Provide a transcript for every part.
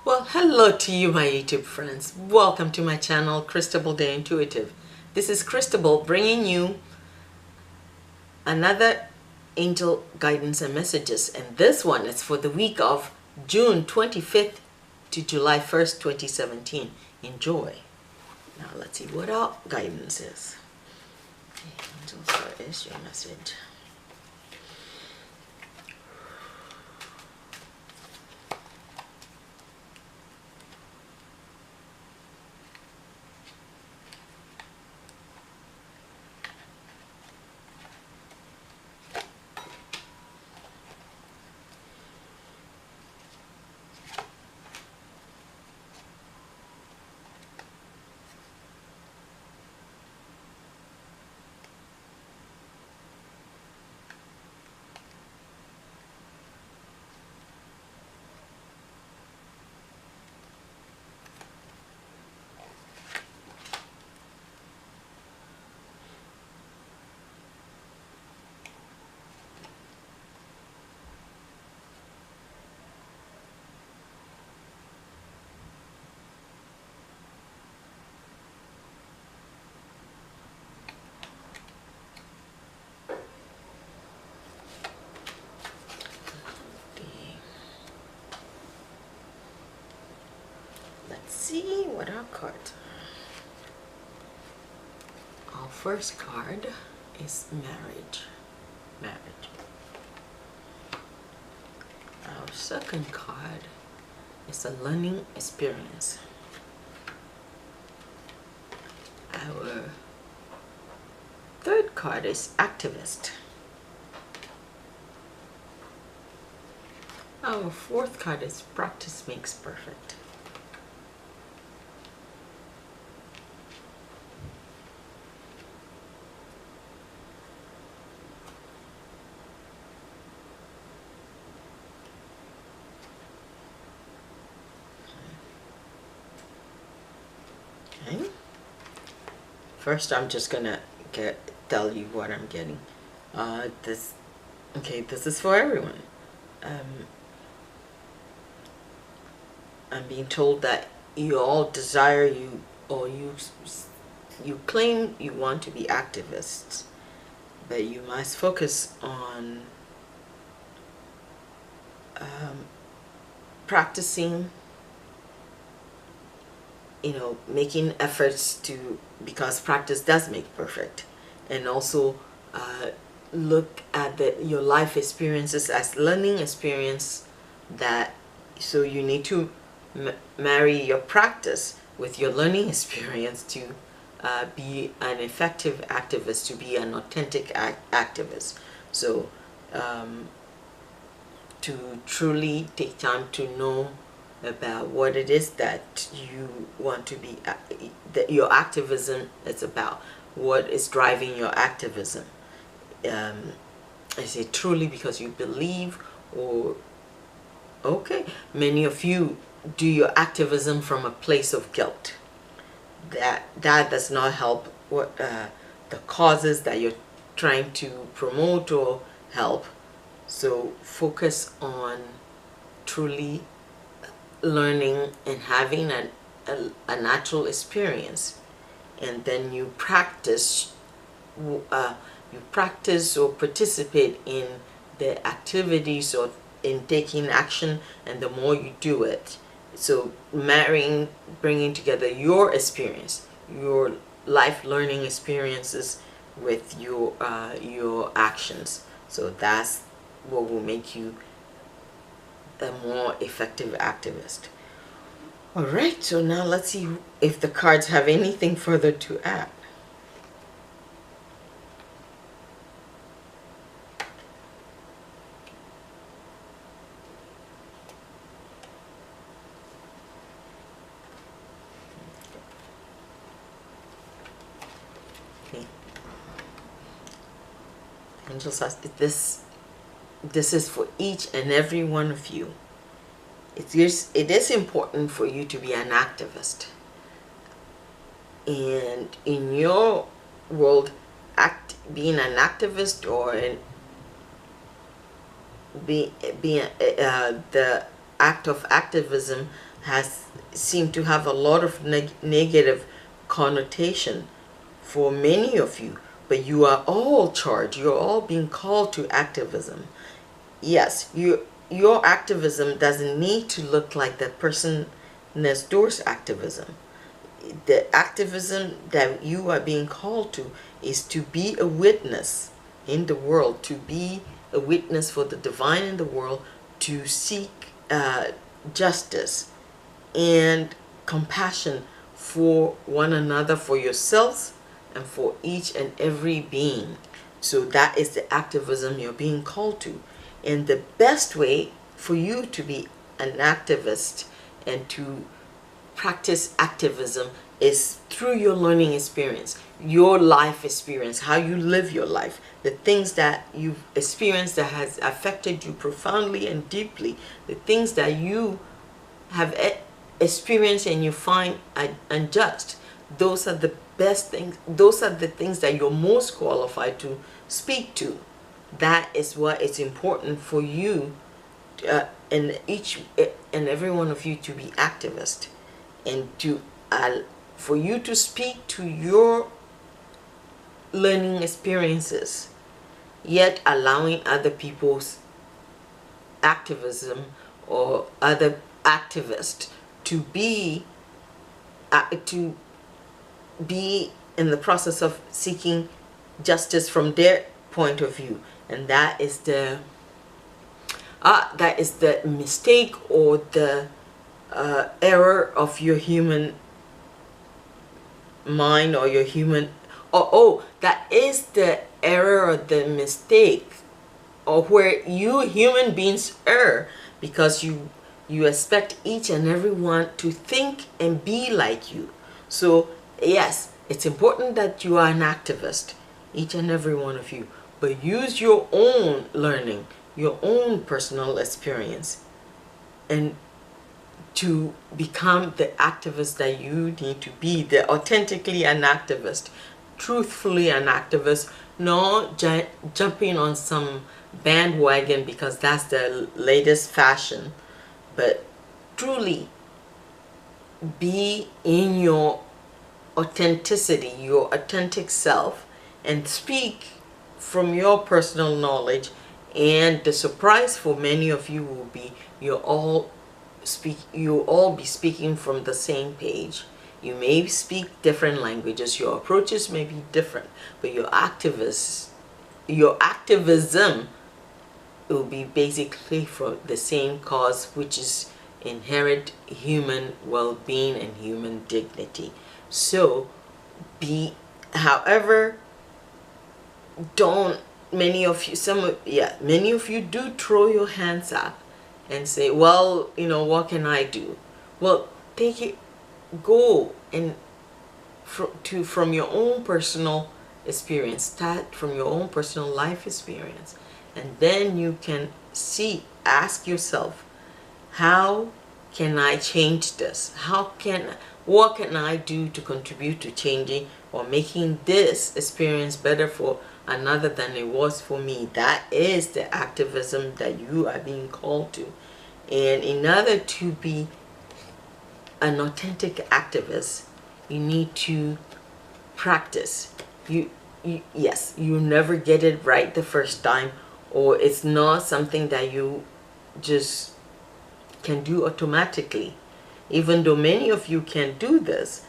Well, hello to you, my YouTube friends. Welcome to my channel, Cristabelle the Intuitive. This is Cristabelle bringing you another angel guidance and messages. And this one is for the week of June 25th to July 1st, 2017. Enjoy. Now let's see what our guidance is. Okay, angels, what is your message? Let's see what our cards are. Our first card is marriage. Our second card is a learning experience. Our third card is activist. Our fourth card is practice makes perfect. Okay. First, I'm just gonna tell you what I'm getting. This is for everyone. I'm being told that you all desire you claim you want to be activists, but you must focus on practicing, making efforts to, because practice does make perfect, and also look at your life experiences as learning experience. So you need to marry your practice with your learning experience to be an effective activist, to be an authentic activist. So to truly take time to know about what it is that you want to be, that your activism is about, what is driving your activism. Is it truly because you believe, or many of you do your activism from a place of guilt. That does not help what the causes that you're trying to promote or help. So focus on truly learning and having a natural experience, and then you practice or participate in the activities or in taking action, and the more you do it. So bringing together your experience, your life learning experiences with your actions. So that's what will make you a more effective activist. All right, so now let's see if the cards have anything further to add. Okay. Angels says this is for each and every one of you. It is important for you to be an activist, and in your world, being an activist or the act of activism has seemed to have a lot of negative connotation for many of you, but you are all charged. You're all being called to activism. Yes, your activism doesn't need to look like that person next door's activism. The activism that you are being called to is to be a witness in the world, to be a witness for the divine in the world, to seek justice and compassion for one another, for yourselves, and for each and every being. So that is the activism you're being called to. And the best way for you to be an activist and to practice activism is through your learning experience, your life experience, how you live your life, the things that you've experienced that has affected you profoundly and deeply, the things that you have experienced and you find unjust. Those are the best things. Those are the things that you're most qualified to speak to. That is what is important for you, and each and every one of you, to be activist, and to for you to speak to your learning experiences, yet allowing other people's activism or other activists to be in the process of seeking justice from their point of view. And that is the mistake or the error of your human mind, or your human that is the error or the mistake, or where you human beings err, because you expect each and every one to think and be like you. So yes, it's important that you are an activist, each and every one of you, but use your own learning, your own personal experience, and to become the activist that you need to be, the authentically an activist, truthfully an activist, not jumping on some bandwagon because that's the latest fashion, but truly be in your authenticity, your authentic self, and speak from your personal knowledge. And the surprise for many of you will be you'll all be speaking from the same page. You may speak different languages, your approaches may be different, but your activism will be basically for the same cause, which is inherent human well-being and human dignity. So however, many of you do throw your hands up and say, well, what can I do? Well, go and from your own personal experience, start from your own personal life experience, and then you can ask yourself, how can I change this? What can I do to contribute to changing or making this experience better for another than it was for me? That is the activism that you are being called to. And in order to be an authentic activist, you need to practice. Yes, you never get it right the first time, or it's not something that you just can do automatically. Even though many of you can do this,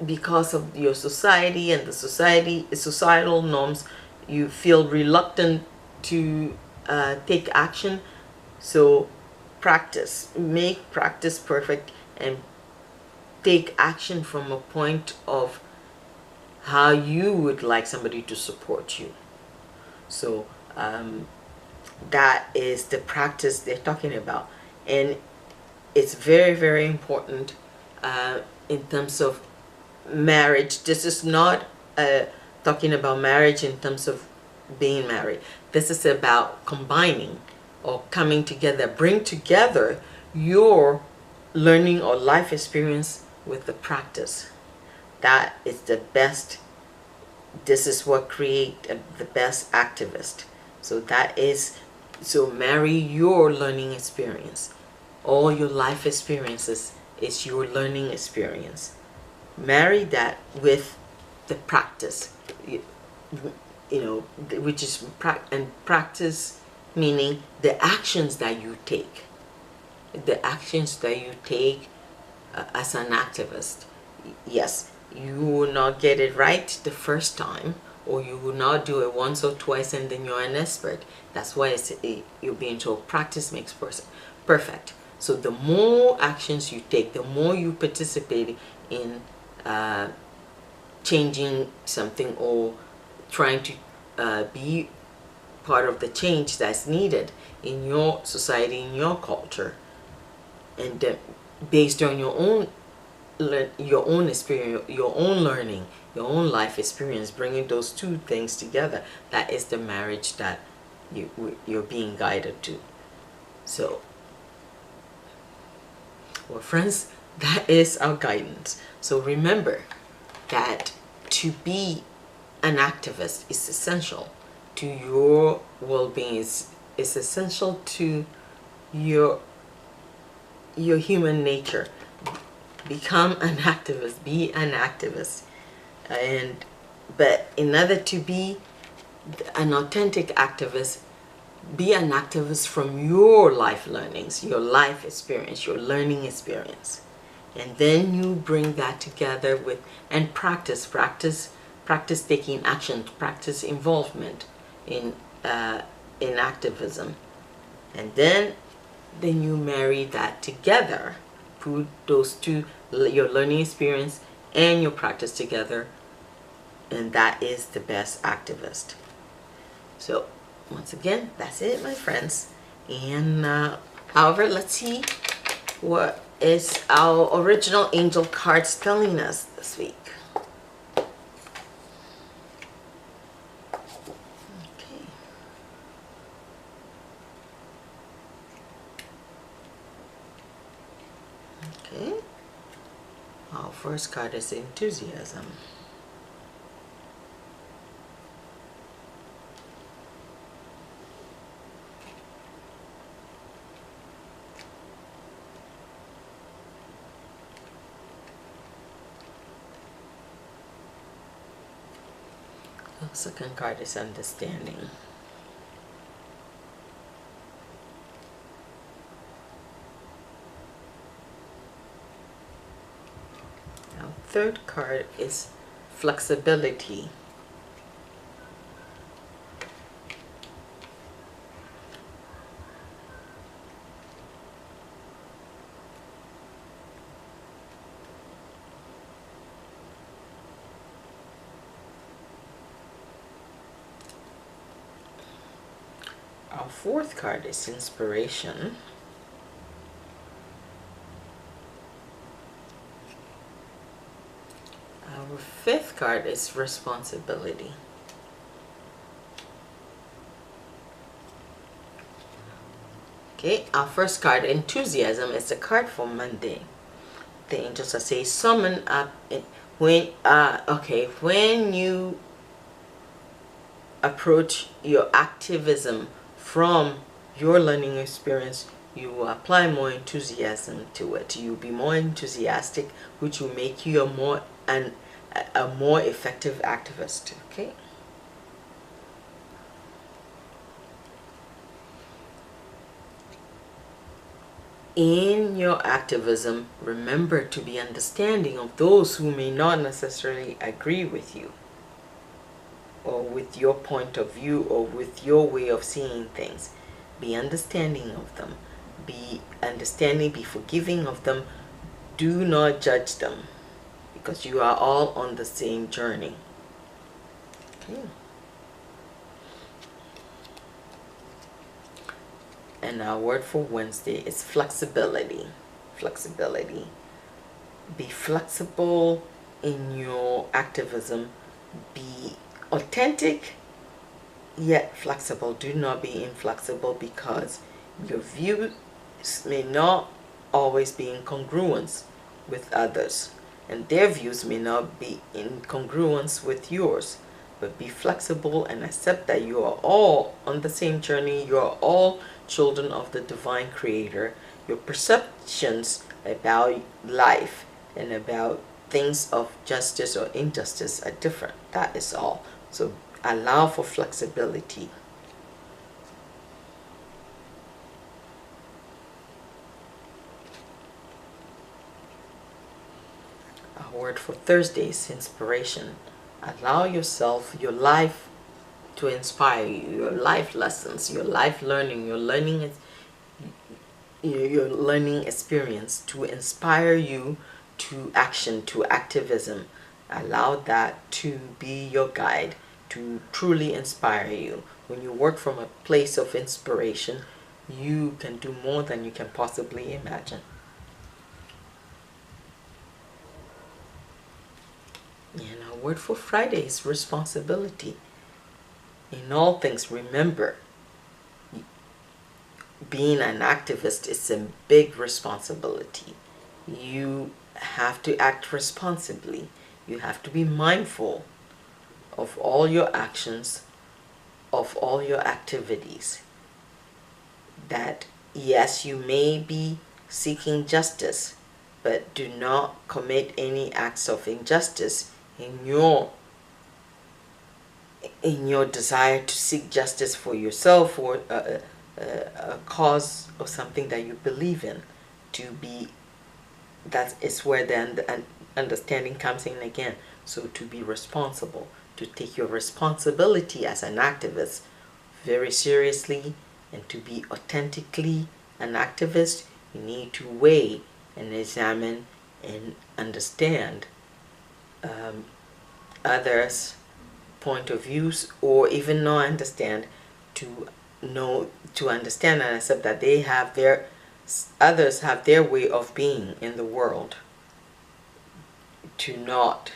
because of your society and the societal norms, you feel reluctant to take action. So practice, make practice perfect, and take action from a point of how you would like somebody to support you. So that is the practice they're talking about, and it's very, very important in terms of marriage. This is not talking about marriage in terms of being married. This is about combining or coming together. Bring together your learning or life experience with the practice. That is the best. This is what creates the best activist. So marry your learning experience all your life experiences is your learning experience. Marry that with the practice, you know, which is practice, meaning the actions that you take. The actions that you take as an activist. Yes, you will not get it right the first time, or you will not do it once or twice and then you're an expert. That's why you're being told practice makes perfect. So the more actions you take, the more you participate in changing something or trying to be part of the change that's needed in your society, in your culture, and based on your own experience, your own learning, your own life experience, bringing those two things together, that is the marriage that you're being guided to. So, well, friends, that is our guidance. So remember that to be an activist is essential to your well-being. Is essential to your human nature. Become an activist. Be an activist. But in order to be an authentic activist, be an activist from your life learnings, your life experience, your learning experience. And then you bring that together with, and practice taking action, practice involvement in activism. And then you marry that together, put those two, your learning experience and your practice together, and that is the best activist. So once again, that's it, my friends. And however, let's see what is our original angel cards telling us this week. Okay. Our first card is enthusiasm. The second card is understanding. Now, third card is flexibility. Our fourth card is inspiration. Our fifth card is responsibility. Okay, our first card, enthusiasm, is the card for Monday. The angels are saying summon up when you approach your activism from your learning experience, you will apply more enthusiasm to it. You'll be more enthusiastic, which will make you a more effective activist. Okay. In your activism, remember to be understanding of those who may not necessarily agree with you, or with your point of view, or with your way of seeing things. Be understanding of them. Be understanding, be forgiving of them. Do not judge them, because you are all on the same journey. Okay. And our word for Wednesday is flexibility. Flexibility. Be flexible in your activism. Be authentic yet flexible. Do not be inflexible, because your views may not always be in congruence with others, and their views may not be in congruence with yours. But be flexible and accept that you are all on the same journey. You are all children of the divine creator. your perceptions about life and about things of justice or injustice are different. That is all. So allow for flexibility. Our word for Thursday is inspiration. Allow yourself, your life, to inspire you, your life lessons, your life learning, your learning experience to inspire you to action, to activism. Allow that to be your guide, to truly inspire you. When you work from a place of inspiration, you can do more than you can possibly imagine. And our word for Friday is responsibility. In all things, remember, being an activist is a big responsibility. You have to act responsibly. You have to be mindful of all your actions, of all your activities. That yes, you may be seeking justice, but do not commit any acts of injustice in your desire to seek justice for yourself or a cause or something that you believe in. That is where the understanding comes in again. So to be responsible, to take your responsibility as an activist very seriously, and to be authentically an activist, you need to weigh and examine and understand others' point of views, or even not understand, to understand and accept that others have their way of being in the world, to not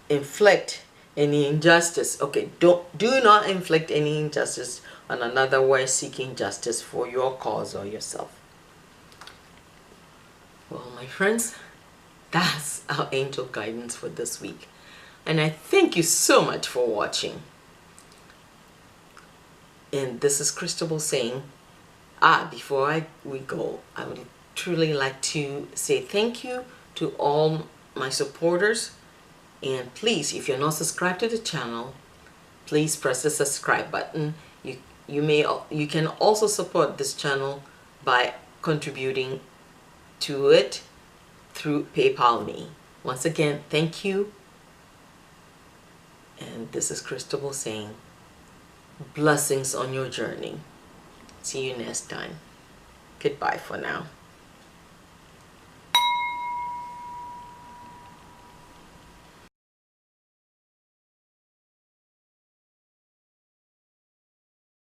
inflict any injustice. Okay, do not inflict any injustice on another while seeking justice for your cause or yourself. Well, my friends, that's our angel guidance for this week. And I thank you so much for watching. And this is Cristabelle saying, before we go, I would truly like to say thank you to all my supporters. And please, if you're not subscribed to the channel, please press the subscribe button. You can also support this channel by contributing to it through PayPal me. Once again, thank you. And this is Cristabelle saying, blessings on your journey. See you next time. Goodbye for now.